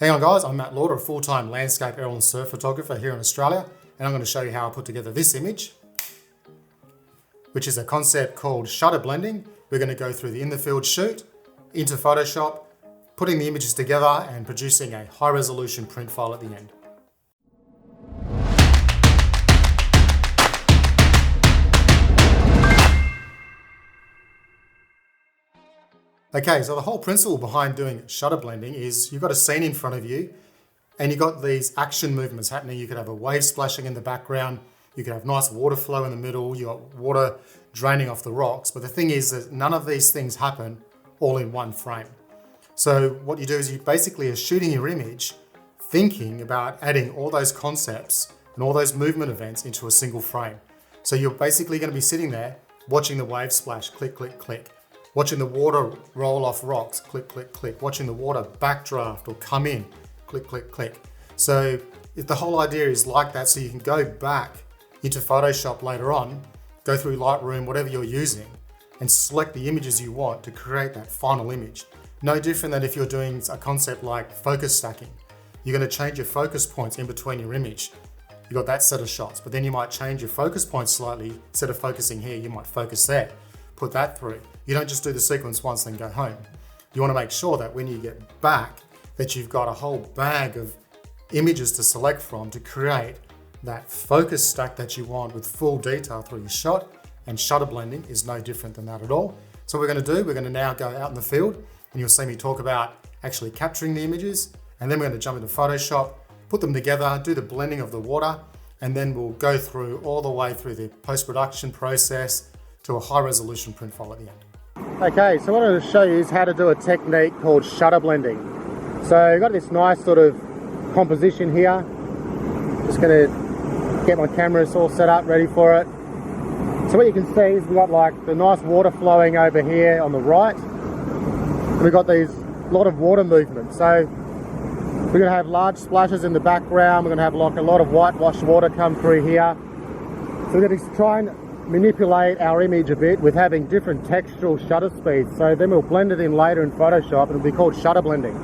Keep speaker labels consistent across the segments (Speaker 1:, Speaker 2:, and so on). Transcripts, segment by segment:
Speaker 1: Hang on guys, I'm Matt Lauder, a full-time landscape aerial and surf photographer here in Australia, and I'm going to show you how I put together this image, which is a concept called shutter blending. We're going to go through the in-the-field shoot, into Photoshop, putting the images together and producing a high-resolution print file at the end. Okay, so the whole principle behind doing shutter blending is you've got a scene in front of you and you've got these action movements happening. You could have a wave splashing in the background, you could have nice water flow in the middle, you've got water draining off the rocks. But the thing is that none of these things happen all in one frame. So what you do is you basically are shooting your image, thinking about adding all those concepts and all those movement events into a single frame. So you're basically going to be sitting there watching the wave splash, click, click, click. Watching the water roll off rocks, click, click, click. Watching the water backdraft or come in, click, click, click. So if the whole idea is like that, so you can go back into Photoshop later on, go through Lightroom, whatever you're using, and select the images you want to create that final image. No different than if you're doing a concept like focus stacking. You're going to change your focus points in between your image. You've got that set of shots, but then you might change your focus points slightly. Instead of focusing here, you might focus there. Put that through. You don't just do the sequence once then go home. You want to make sure that when you get back that you've got a whole bag of images to select from to create that focus stack that you want with full detail through your shot, and shutter blending is no different than that at all. So what we're going to do, we're going to now go out in the field and you'll see me talk about actually capturing the images, and then we're going to jump into Photoshop, put them together, do the blending of the water, and then we'll go through all the way through the post-production process to a high resolution print file at the end. Okay, so what I'm going to show you is how to do a technique called shutter blending. So I've got this nice sort of composition here. Just going to get my cameras all set up, ready for it. So what you can see is we've got like the nice water flowing over here on the right. And we've got these lot of water movement. So we're going to have large splashes in the background. We're going to have like a lot of whitewashed water come through here. So we're going to try and manipulate our image a bit with having different textural shutter speeds. So then we'll blend it in later in Photoshop and it'll be called shutter blending.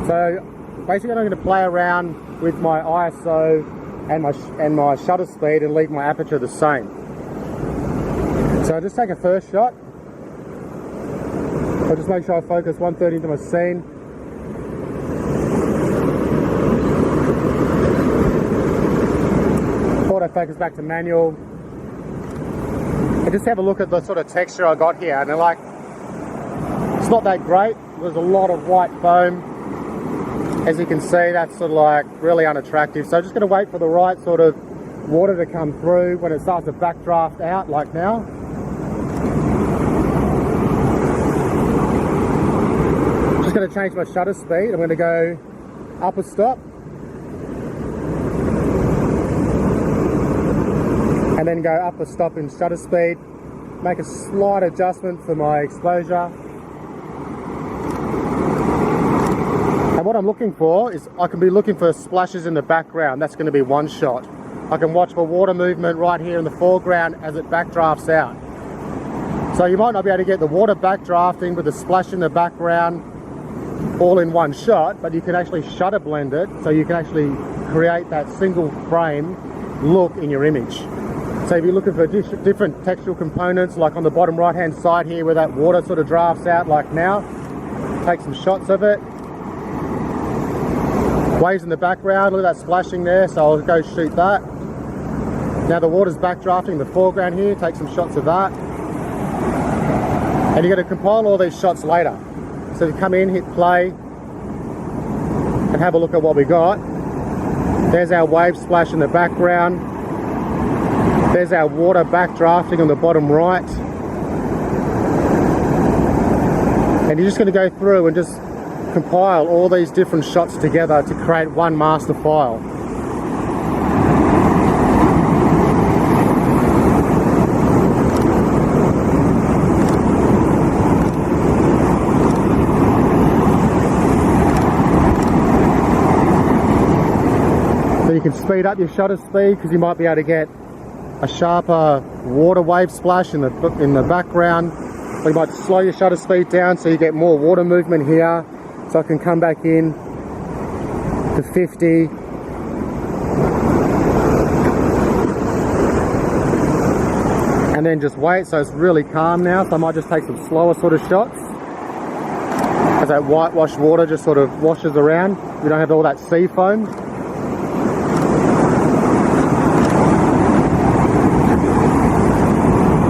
Speaker 1: So basically I'm going to play around with my ISO and my shutter speed and leave my aperture the same. So I'll just take a first shot. I'll just make sure I focus 1/3 into my scene. Autofocus back to manual. And just have a look at the sort of texture I got here, and they're like, it's not that great. There's a lot of white foam. As you can see, that's sort of like really unattractive. So I'm just going to wait for the right sort of water to come through when it starts to backdraft out, like now. Just going to change my shutter speed. I'm going to go up a stop. And then go up a stop in shutter speed, make a slight adjustment for my exposure. And what I'm looking for is, I can be looking for splashes in the background. That's going to be one shot. I can watch for water movement right here in the foreground as it backdrafts out. So you might not be able to get the water backdrafting with the splash in the background all in one shot, but you can actually shutter blend it, so you can actually create that single frame look in your image. So if you're looking for different textural components, like on the bottom right hand side here where that water sort of drafts out like now, take some shots of it. Waves in the background, look at that splashing there, so I'll go shoot that. Now the water's backdrafting in the foreground here, take some shots of that. And you're going to compile all these shots later. So you come in, hit play, and have a look at what we got. There's our wave splash in the background. There's our water backdrafting on the bottom right. And you're just going to go through and just compile all these different shots together to create one master file. So you can speed up your shutter speed because you might be able to get a sharper water wave splash in the background. Or you might slow your shutter speed down so you get more water movement here. So I can come back in to 50. And then just wait, so it's really calm now, so I might just take some slower sort of shots as that whitewash water just sort of washes around. We don't have all that sea foam.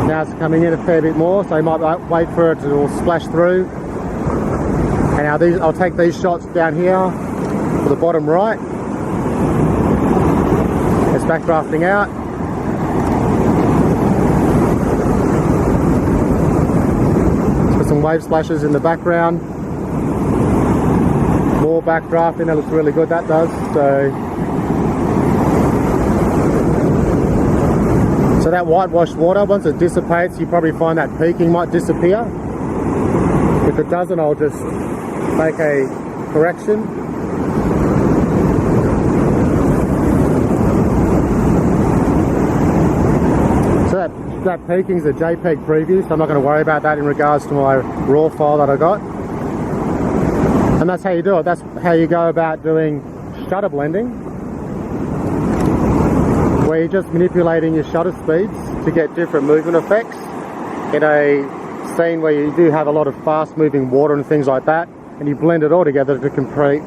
Speaker 1: Now it's coming in a fair bit more, so you might wait for it to all splash through. And now I'll take these shots down here to the bottom right. It's backdrafting out. Some wave splashes in the background, more backdrafting. That looks really good, that does. So that whitewashed water, once it dissipates, you probably find that peaking might disappear. If it doesn't, I'll just make a correction. So that peaking is a JPEG preview, so I'm not going to worry about that in regards to my raw file that I got. And that's how you do it. That's how you go about doing shutter blending, where you're just manipulating your shutter speeds to get different movement effects in a scene where you do have a lot of fast moving water and things like that, and you blend it all together to create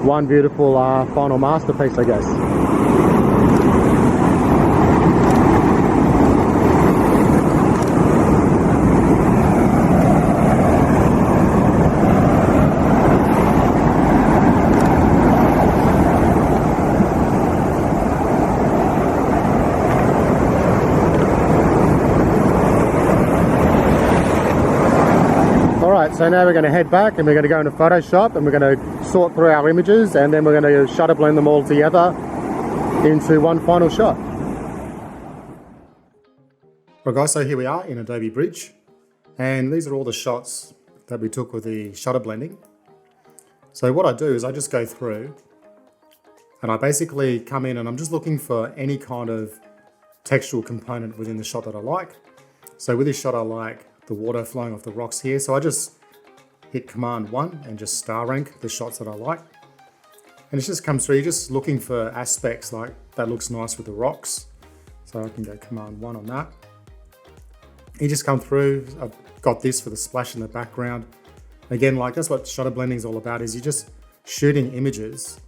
Speaker 1: one beautiful final masterpiece, I guess. So now we're going to head back and we're going to go into Photoshop and we're going to sort through our images, and then we're going to shutter blend them all together into one final shot. Right guys, so here we are in Adobe Bridge, and these are all the shots that we took with the shutter blending. So what I do is I just go through and I basically come in and I'm just looking for any kind of textual component within the shot that I like. So with this shot I like the water flowing off the rocks here, so I just hit Command 1 and just star rank the shots that I like. And it just comes through, you're just looking for aspects like that looks nice with the rocks. So I can go Command 1 on that. You just come through, I've got this for the splash in the background. Again, like that's what shutter blending is all about, is you're just shooting images.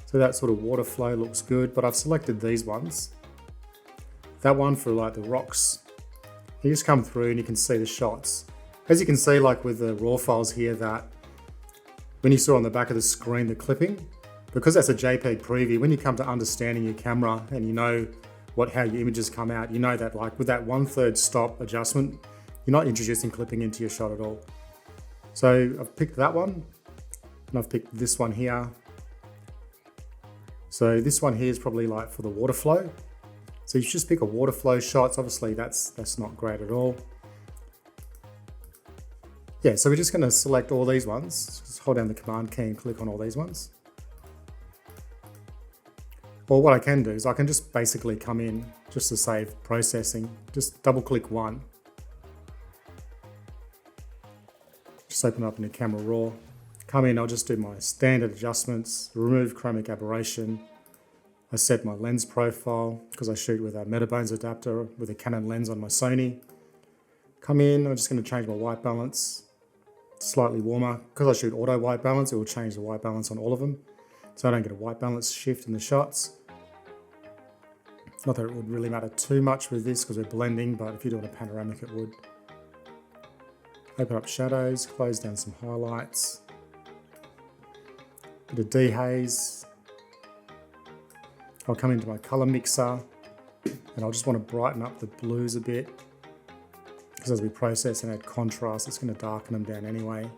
Speaker 1: So that sort of water flow looks good, but I've selected these ones. That one for like the rocks. You just come through and you can see the shots. As you can see, like with the raw files here, that when you saw on the back of the screen the clipping, because that's a JPEG preview, when you come to understanding your camera and you know how your images come out, you know that like with that 1/3 stop adjustment, you're not introducing clipping into your shot at all. So I've picked that one and I've picked this one here. So this one here is probably like for the water flow. So you just pick a water flow shots. Obviously that's not great at all. Yeah, so we're just going to select all these ones. Just hold down the Command key and click on all these ones. Or what I can do is I can just basically come in just to save processing. Just double click one. Just open up in the Camera Raw. Come in, I'll just do my standard adjustments, remove chromic aberration. I set my lens profile because I shoot with a Metabones adapter with a Canon lens on my Sony. Come in, I'm just going to change my white balance. Slightly warmer. Because I shoot auto white balance, it will change the white balance on all of them. So I don't get a white balance shift in the shots. Not that it would really matter too much with this because we're blending, but if you're doing a panoramic, it would. Open up shadows, close down some highlights. Bit of dehaze. I'll come into my color mixer and I'll just want to brighten up the blues a bit. Because as we process and add contrast, it's going to darken them down anyway.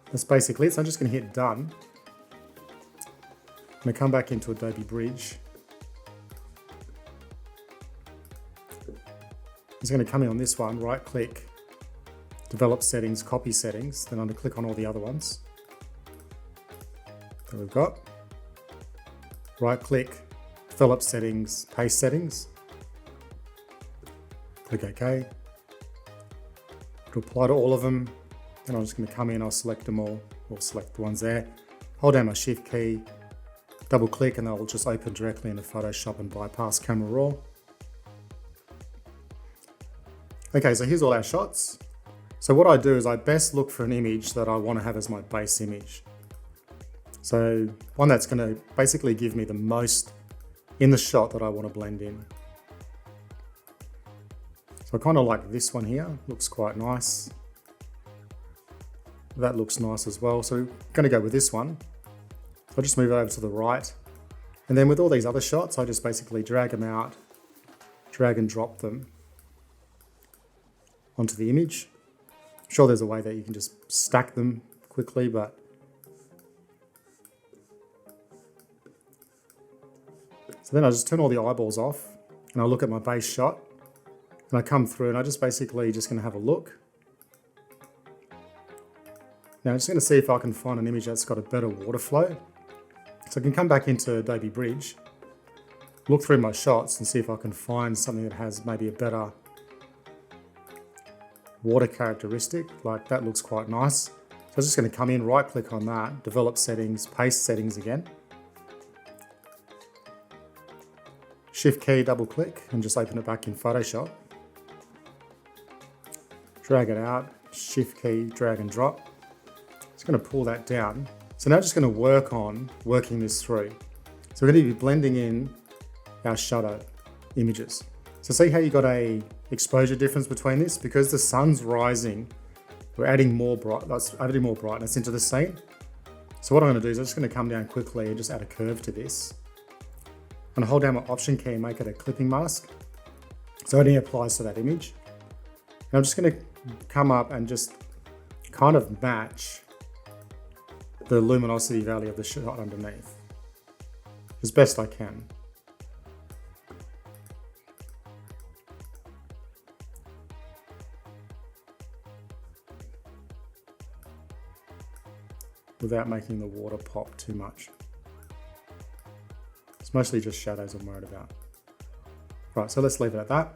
Speaker 1: That's basically it. So I'm just going to hit done. I'm going to come back into Adobe Bridge. I'm just going to come in on this one, right click, develop settings, copy settings, then I'm going to click on all the other ones that we've got. Right click, develop settings, paste settings. Click OK. It'll apply to all of them. And I'm just going to come in, I'll select them all, or select the ones there. Hold down my Shift key, double click, and they'll just open directly into Photoshop and bypass Camera Raw. Okay, so here's all our shots. So what I do is I best look for an image that I want to have as my base image. So one that's going to basically give me the most in the shot that I want to blend in. So I kind of like this one here, looks quite nice. That looks nice as well. So I'm going to go with this one. So I'll just move it over to the right. And then with all these other shots, I just basically drag them out, drag and drop them onto the image. I'm sure there's a way that you can just stack them quickly, but so then I just turn all the eyeballs off and I look at my base shot and I come through and I just basically just going to have a look. Now I'm just going to see if I can find an image that's got a better water flow. So I can come back into Adobe Bridge, look through my shots and see if I can find something that has maybe a better water characteristic. Like that looks quite nice. So I'm just going to come in, right click on that, develop settings, paste settings again. Shift key, double click, and just open it back in Photoshop. Drag it out, Shift key, drag and drop. Just going to pull that down. So now I'm just going to work on working this through. So we're going to be blending in our shutter images. So see how you got a exposure difference between this? Because the sun's rising, we're adding more brightness into the scene. So what I'm going to do is I'm just going to come down quickly and just add a curve to this. I'm going to hold down my Option key and make it a clipping mask. So it only applies to that image. And I'm just going to come up and just kind of match the luminosity value of the shot underneath as best I can. Without making the water pop too much. It's mostly just shadows I'm worried about. Right, so let's leave it at that.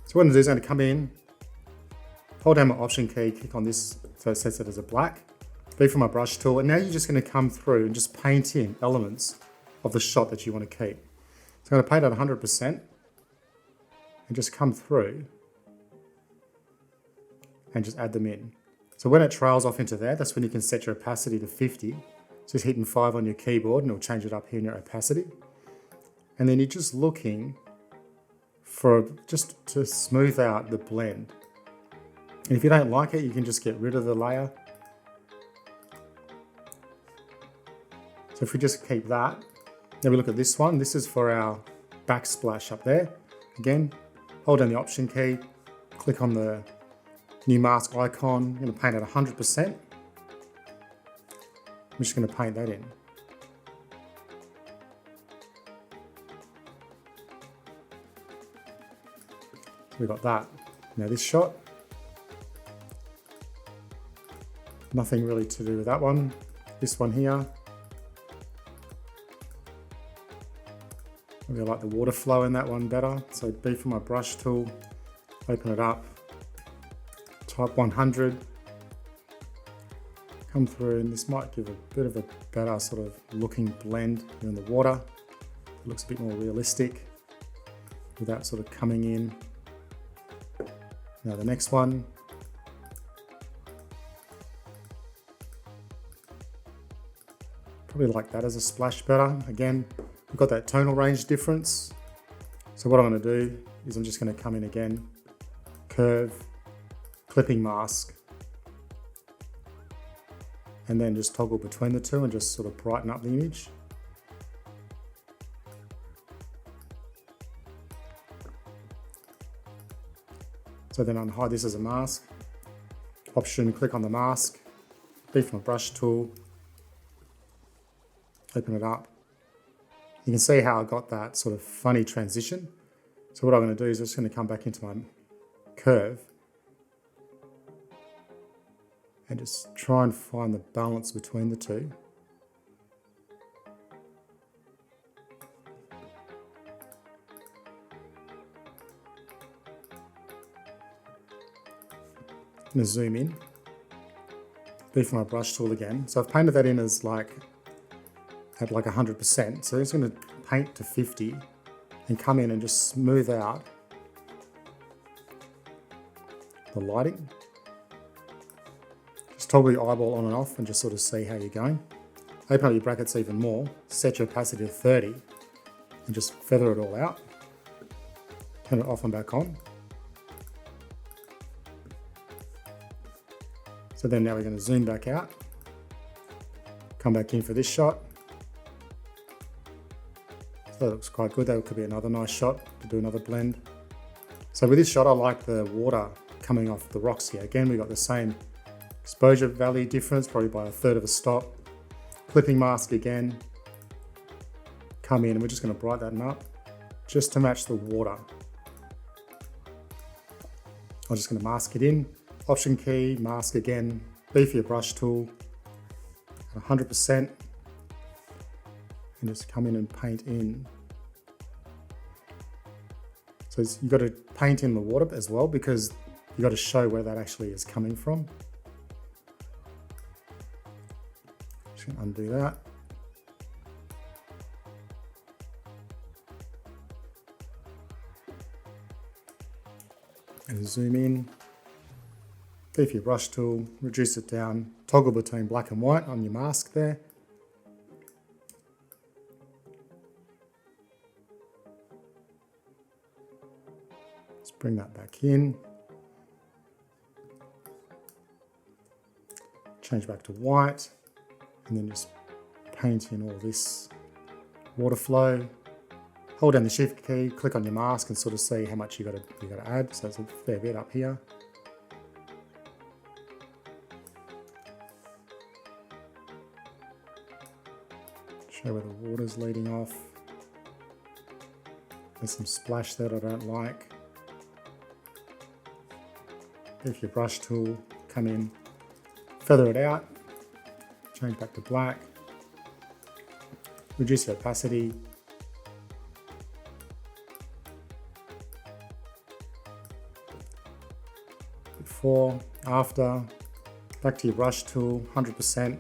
Speaker 1: So what I'm going to do is I'm going to come in, hold down my Option key, click on this so it sets it as a black, B for my brush tool, and now you're just going to come through and just paint in elements of the shot that you want to keep. So I'm going to paint at 100% and just come through and just add them in. So when it trails off into there, that's when you can set your opacity to 50. Just hitting 5 on your keyboard and it'll change it up here in your opacity. And then you're just looking for just to smooth out the blend. And if you don't like it, you can just get rid of the layer. So if we just keep that, then we look at this one. This is for our backsplash up there. Again, hold down the Option key, click on the new mask icon. I'm going to paint at 100%. I'm just going to paint that in. So we got that. Now this shot, nothing really to do with that one. This one here, maybe I like the water flow in that one better. So B for my brush tool, open it up, type 100. Come through, and this might give a bit of a better sort of looking blend in the water. It looks a bit more realistic without sort of coming in. Now the next one. Probably like that as a splash better. Again, we've got that tonal range difference. So what I'm going to do is I'm just going to come in again, curve, clipping mask, and then just toggle between the two and just sort of brighten up the image. So then I'll hide this as a mask. Option, click on the mask, B for my brush tool, open it up. You can see how I got that sort of funny transition. So what I'm going to do is I'm just going to come back into my curve and just try and find the balance between the two. I'm going to zoom in. beef my brush tool again. So I've painted that in as like, at like 100%. So I'm just gonna paint to 50 and come in and just smooth out the lighting. Just toggle your eyeball on and off and just sort of see how you're going. Open up your brackets even more, set your opacity to 30 and just feather it all out. Turn it off and back on. So then now we're going to zoom back out, come back in for this shot. So that looks quite good. That could be another nice shot to do another blend. So with this shot, I like the water coming off the rocks here. Again, we got the same exposure value difference, probably by 1/3 of a stop. Clipping mask again. Come in and we're just going to brighten that up just to match the water. I'm just going to mask it in. Option key, mask again, beef your brush tool at 100% and just come in and paint in. So you've got to paint in the water as well because you've got to show where that actually is coming from. Just going to undo that. And zoom in. Beef your brush tool, reduce it down, toggle between black and white on your mask there. Let's bring that back in. Change back to white, and then just paint in all this water flow. Hold down the shift key, click on your mask and sort of see how much you got to add. So it's a fair bit up here. Show where the water's leading off. There's some splash that I don't like. If your brush tool, come in, feather it out, change back to black, reduce your opacity, before, after, back to your brush tool, 100%.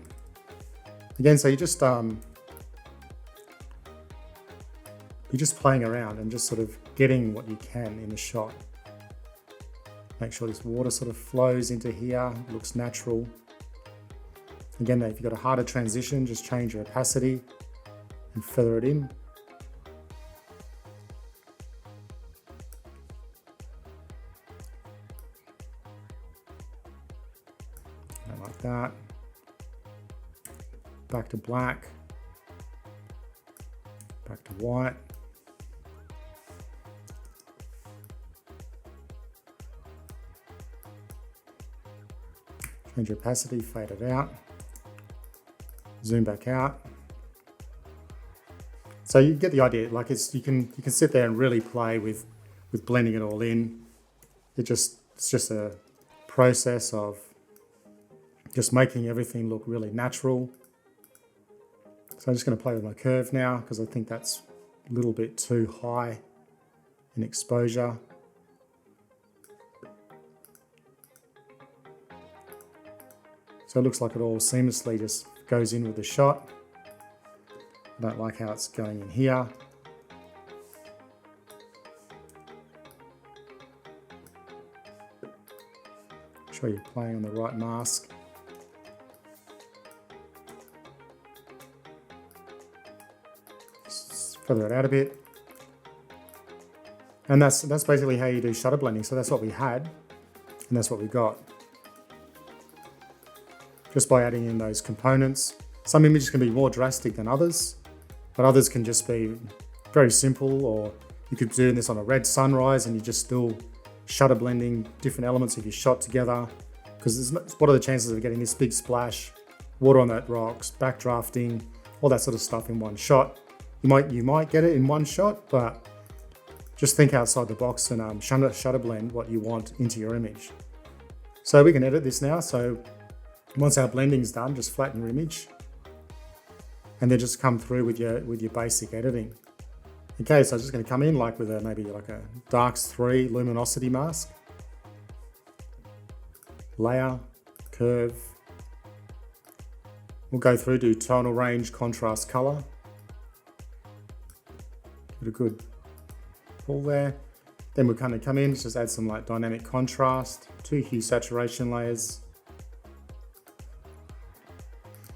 Speaker 1: Again, so you're just playing around and just sort of getting what you can in the shot. Make sure this water sort of flows into here, looks natural. Again, if you've got a harder transition, just change your opacity and feather it in. Like that. Back to black. Back to white. Change your opacity, fade it out, zoom back out. So you get the idea. Like you can sit there and really play with blending it all in. It's just a process of just making everything look really natural. So I'm just going to play with my curve now because I think that's a little bit too high in exposure. So it looks like it all seamlessly just goes in with the shot. I don't like how it's going in here. Make sure you're playing on the right mask. Just feather it out a bit. And that's basically how you do shutter blending. So that's what we had, and that's what we got. Just by adding in those components. Some images can be more drastic than others, but others can just be very simple, or you could do this on a red sunrise and you just still shutter blending different elements of your shot together, because what are the chances of getting this big splash, water on that rocks, backdrafting, all that sort of stuff in one shot. You might get it in one shot, but just think outside the box and shutter blend what you want into your image. So we can edit this now. So once our blending's done, just flatten your image and then just come through with your basic editing. Okay, so I'm just going to come in with maybe a darks 3 luminosity mask, layer, curve, We'll go through, do tonal range, contrast, color. Give it a good pull there. Then we'll kind of come in, just add some like dynamic contrast, 2 hue saturation layers.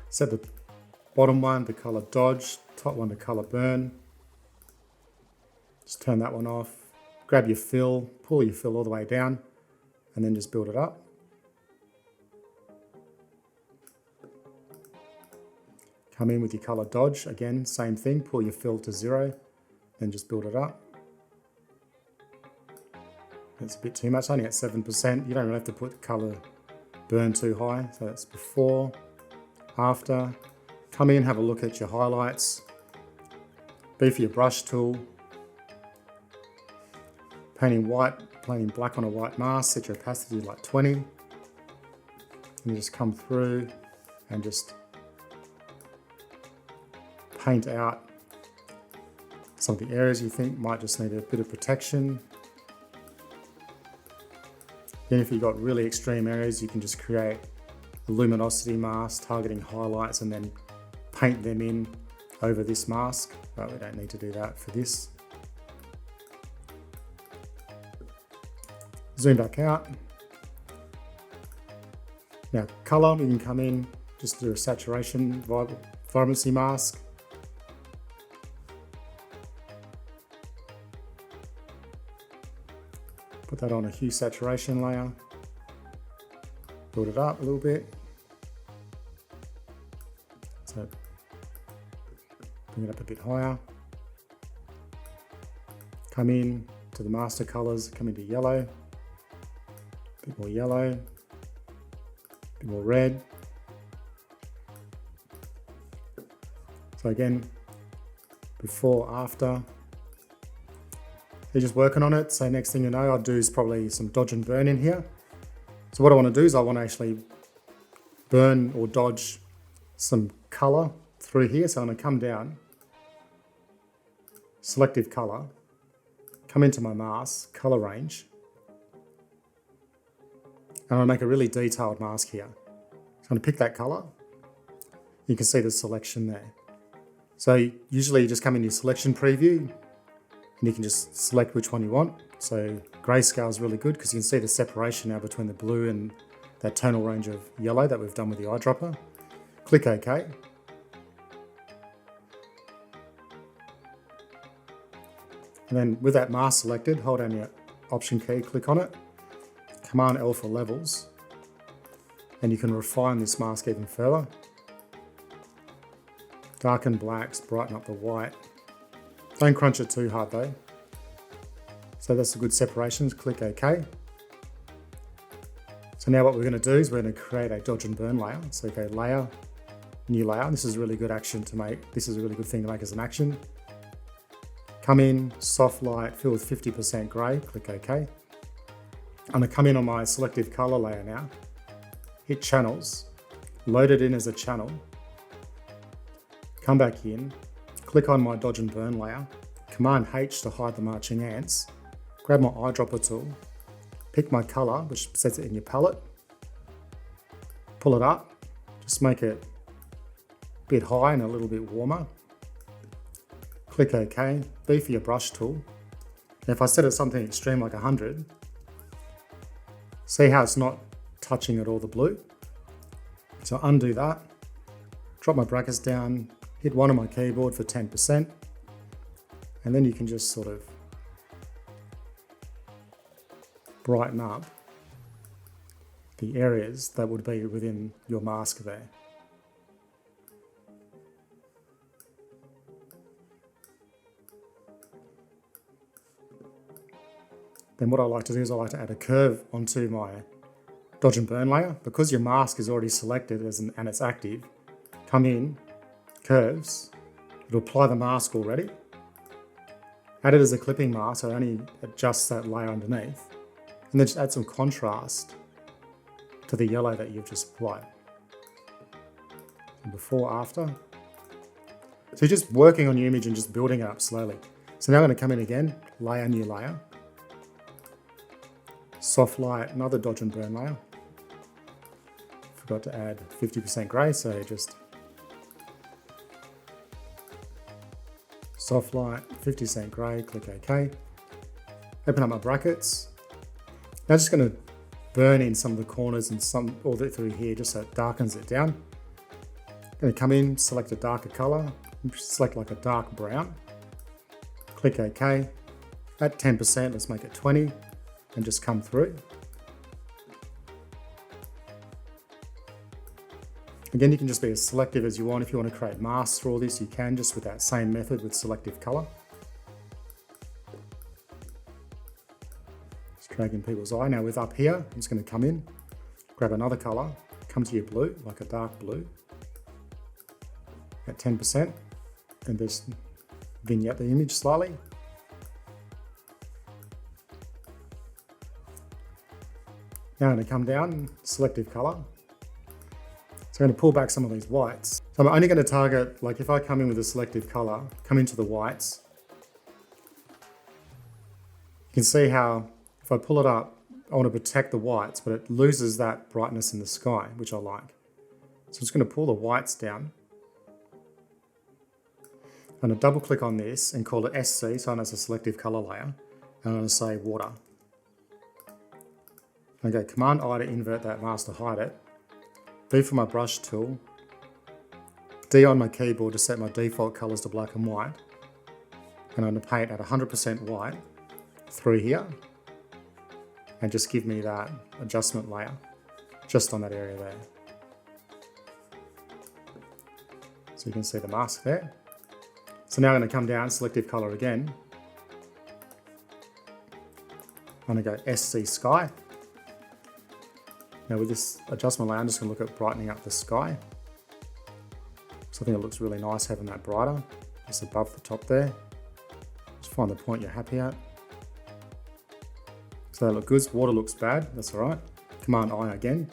Speaker 1: Set the bottom one to color dodge, top one to color burn. Just turn that one off. Grab your fill, pull your fill all the way down, and then just build it up. Come in with your color dodge, again, same thing, pull your fill to 0, then just build it up. That's a bit too much, only at 7%. You don't really have to put the color burn too high. So that's before, after. Come in, have a look at your highlights. Beef your brush tool. Painting white, painting black on a white mask, set your opacity to like 20. And you just come through and just paint out some of the areas you think might just need a bit of protection. Then if you've got really extreme areas, you can just create a luminosity mask targeting highlights and then paint them in over this mask, but we don't need to do that for this. Zoom back out. Now color, we can come in, just do a saturation vibrancy mask. Put that on a hue saturation layer. Build it up a little bit. So bring it up a bit higher. Come in to the master colors, come into yellow. A bit more yellow. A bit more red. So again, before, after. You're just working on it. So next thing you know, I'll do is probably some dodge and burn in here. So what I want to do is I want to actually burn or dodge some color through here. So I'm going to come down, selective color, come into my mask, color range, and I'm going to make a really detailed mask here. So I'm going to pick that color. You can see the selection there. So usually you just come in your selection preview, and you can just select which one you want. So grayscale is really good because you can see the separation now between the blue and that tonal range of yellow that we've done with the eyedropper. Click OK. And then with that mask selected, hold down your Option key, click on it, Command L for levels, and you can refine this mask even further. Darken blacks, brighten up the white. Don't crunch it too hard though. So that's a good separations, click OK. So now what we're going to do is we're going to create a dodge and burn layer. So go layer, new layer. This is a really good action to make. This is a really good thing to make as an action. Come in, soft light, fill with 50% grey, click OK. I'm going to come in on my selective colour layer now, hit channels, load it in as a channel, come back in, click on my dodge and burn layer, Command H to hide the marching ants, grab my eyedropper tool, pick my colour, which sets it in your palette, pull it up, just make it a bit high and a little bit warmer, click OK, B for your brush tool. Now if I set it something extreme like 100, see how it's not touching at all the blue? So undo that, drop my brackets down, hit 1 on my keyboard for 10%, and then you can just sort of brighten up the areas that would be within your mask there. Then what I like to do is I like to add a curve onto my dodge and burn layer. Because your mask is already selected and it's active, come in, curves, it'll apply the mask already. Add it as a clipping mask, so it only adjusts that layer underneath. And then just add some contrast to the yellow that you've just applied. And before, after. So you're just working on your image and just building it up slowly. So now I'm going to come in again, layer, new layer. Soft light, another dodge and burn layer. Forgot to add 50% grey, so just Soft light, 50% grey, click OK. Open up my brackets. Now just going to burn in some of the corners and some all the through here just so it darkens it down. Going to come in, select a darker colour, select like a dark brown. Click OK. At 10%, let's make it 20 and just come through. Again, you can just be as selective as you want. If you want to create masks for all this, you can just with that same method with selective colour. Just dragging people's eye. Now with up here, I'm just going to come in, grab another colour, come to your blue, like a dark blue, at 10%, and just vignette the image slightly. Now I'm going to come down, selective colour. So I'm going to pull back some of these whites. So I'm only going to target, like if I come in with a selective colour, come into the whites, you can see how if I pull it up, I want to protect the whites, but it loses that brightness in the sky, which I like. So I'm just going to pull the whites down. I'm going to double click on this and call it SC, so it's a selective colour layer. And I'm going to say water. Okay, Command I to invert that mask to hide it. B for my brush tool, D on my keyboard to set my default colours to black and white, and I'm going to paint at 100% white through here, and just give me that adjustment layer just on that area there. So you can see the mask there. So now I'm going to come down, selective colour again. I'm going to go SC Sky. Now with this adjustment layer, I'm just going to look at brightening up the sky. So I think it looks really nice having that brighter, just above the top there. Just find the point you're happy at. So that looks good. Water looks bad, that's all right. Command I again.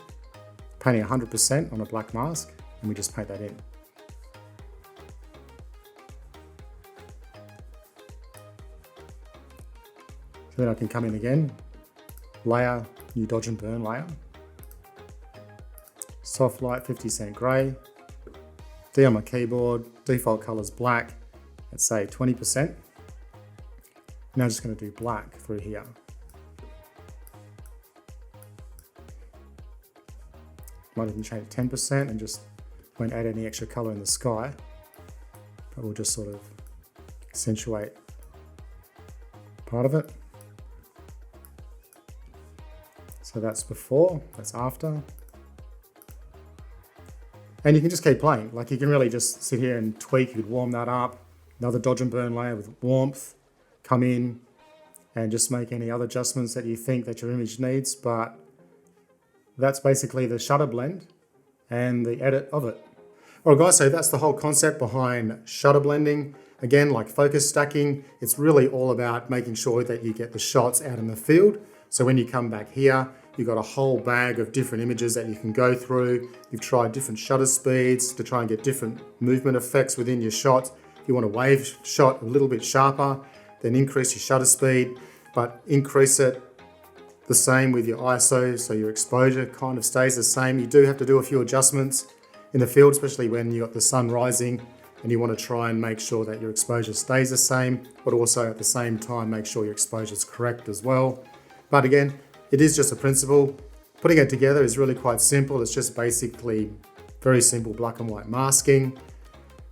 Speaker 1: Painting 100% on a black mask, and we just paint that in. So then I can come in again, layer, new dodge and burn layer. Soft light, 50% grey. D on my keyboard, default colour's black, let's say 20%. Now I'm just going to do black through here. Might even change 10% and just won't add any extra colour in the sky, but we'll just sort of accentuate part of it. So that's before, that's after. And you can just keep playing. Like you can really just sit here and tweak. You could warm that up. Another dodge and burn layer with warmth. Come in and just make any other adjustments that you think that your image needs. But that's basically the shutter blend and the edit of it. All right guys, so that's the whole concept behind shutter blending. Again, like focus stacking, it's really all about making sure that you get the shots out in the field. So when you come back here, you've got a whole bag of different images that you can go through. You've tried different shutter speeds to try and get different movement effects within your shot. If you want a wave shot a little bit sharper, then increase your shutter speed, but increase it the same with your ISO, so your exposure kind of stays the same. You do have to do a few adjustments in the field, especially when you've got the sun rising and you want to try and make sure that your exposure stays the same, but also at the same time make sure your exposure is correct as well. But again, it is just a principle. Putting it together is really quite simple. It's just basically very simple black and white masking.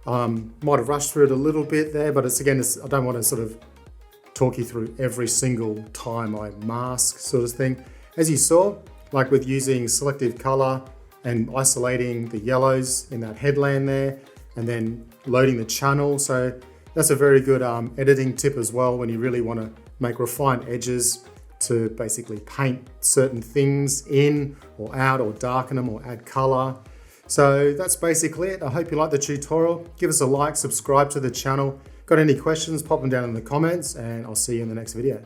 Speaker 1: Might have rushed through it a little bit there, but I don't want to sort of talk you through every single time I mask sort of thing. As you saw, like with using selective color and isolating the yellows in that headland there, and then loading the channel. So that's a very good editing tip as well when you really want to make refined edges to basically paint certain things in or out or darken them or add color. So that's basically it. I hope you liked the tutorial. Give us a like, subscribe to the channel. Got any questions, pop them down in the comments, and I'll see you in the next video.